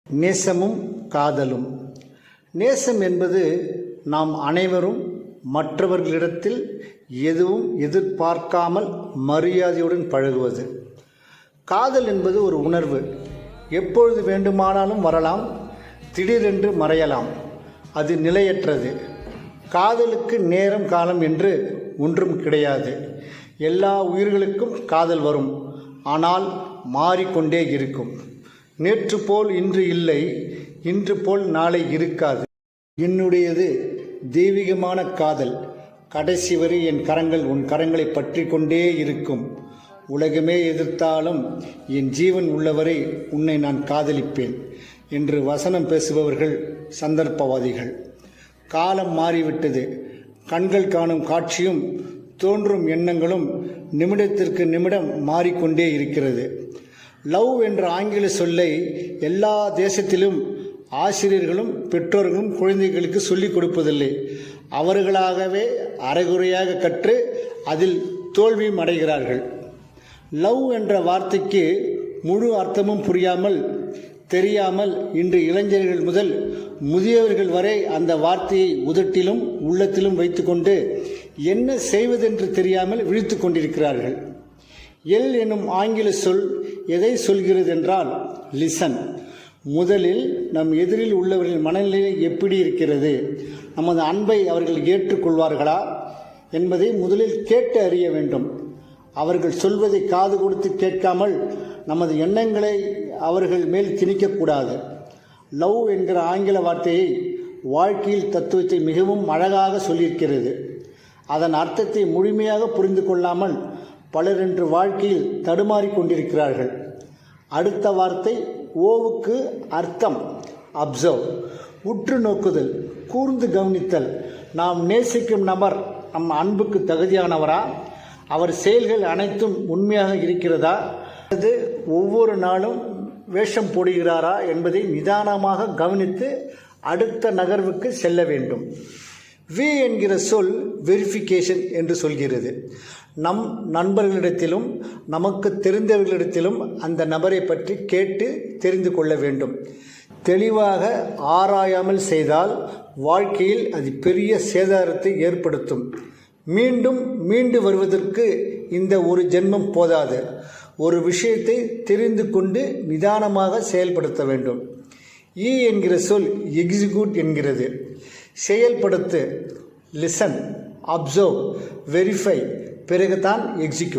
நேசமும் காதலும். நேசம் என்பது நாம் அனைவரும் மற்றவர்களிடத்தில் எதுவும் எதிர்பார்க்காமல் மரியாதையுடன் பழகுவது. காதல் என்பது ஒரு உணர்வு. எப்பொழுது வேண்டுமானாலும் வரலாம், திடீரென்று மறையலாம். அது நிலையற்றது. காதலுக்கு நேரம் காலம் என்று ஒன்றும் கிடையாது. எல்லா உயிர்களுக்கும் காதல் வரும், ஆனால் மாறிக்கொண்டே இருக்கும். நேற்று போல் இன்று இல்லை, இன்று போல் நாளை இருக்காது. என்னுடையது தெய்வீகமான காதல். கடைசி வரை என் கரங்கள் உன் கரங்களை பற்றி கொண்டே இருக்கும். உலகமே எதிர்த்தாலும் என் ஜீவன் உள்ளவரை உன்னை நான் காதலிப்பேன் என்று வசனம் பேசுபவர்கள் சந்தர்ப்பவாதிகள். காலம் மாறிவிட்டது. கண்கள் காணும் காட்சியும் தோன்றும் எண்ணங்களும் நிமிடத்திற்கு நிமிடம் மாறிக்கொண்டே இருக்கிறது. லவ் என்ற ஆங்கில சொல்லை எல்லா தேசத்திலும் ஆசிரியர்களும் பெற்றோர்களும் குழந்தைகளுக்கு சொல்லிக் கொடுப்பதில்லை. அவர்களாகவே அரைகுறையாக கற்று அதில் தோல்வியும் அடைகிறார்கள். லவ் என்ற வார்த்தைக்கு முழு அர்த்தமும் புரியாமல் தெரியாமல் இன்று இளைஞர்கள் முதல் முதியவர்கள் வரை அந்த வார்த்தையை உதட்டிலும் உள்ளத்திலும் வைத்துக்கொண்டு என்ன செய்வதென்று தெரியாமல் விழித்து கொண்டிருக்கிறார்கள். எல் எனும் ஆங்கில சொல் எதை சொல்கிறது என்றால் லிசன். முதலில் நம் எதிரில் உள்ளவர்களின் மனநிலை எப்படி இருக்கிறது, நமது அன்பை அவர்கள் ஏற்றுக்கொள்வார்களா என்பதை முதலில் கேட்டு அறிய வேண்டும். அவர்கள் சொல்வதை காது கொடுத்து கேட்காமல் நமது எண்ணங்களை அவர்கள் மேல் திணிக்கக்கூடாது. லவ் என்கிற ஆங்கில வார்த்தையை வாழ்க்கையில் தத்துவத்தை மிகவும் அழகாக சொல்லியிருக்கிறது. அதன் அர்த்தத்தை முழுமையாக புரிந்து கொள்ளாமல் பலர் இன்று வாழ்க்கையில் தடுமாறிக் கொண்டிருக்கிறார்கள். அடுத்த வார்த்தை ஓவுக்கு அர்த்தம் அப்சர்வ், உற்று நோக்குதல், கூர்ந்து கவனித்தல். நாம் நேசிக்கும் நபர் நம் அன்புக்கு தகுதியானவரா, அவர் செயல்கள் அனைத்தும் உண்மையாக இருக்கிறதா, அல்லது ஒவ்வொரு நாளும் வேஷம் போடுகிறாரா என்பதை நிதானமாக கவனித்து அடுத்த நகர்வுக்கு செல்ல வேண்டும். வி என்கிற சொல் வெரிஃபிகேஷன் என்று சொல்கிறது. நம் நண்பர்களிடத்திலும் நமக்கு தெரிந்தவர்களிடத்திலும் அந்த நபரை பற்றி கேட்டு தெரிந்து கொள்ள வேண்டும். தெளிவாக ஆராயாமல் செய்தால் வாழ்க்கையில் அது பெரிய சேதாரத்தை ஏற்படுத்தும். மீண்டும் மீண்டு வருவதற்கு இந்த ஒரு ஜென்மம் போதாது. ஒரு விஷயத்தை தெரிந்து கொண்டு நிதானமாக செயல்படுத்த வேண்டும். இ என்கிற சொல் எக்ஸிக்யூட் என்கிறது. செயல்படுத்து, லிசன், அப்சர்வ், வெரிஃபை, பிறகுதான் எக்ஸிக்யூட்.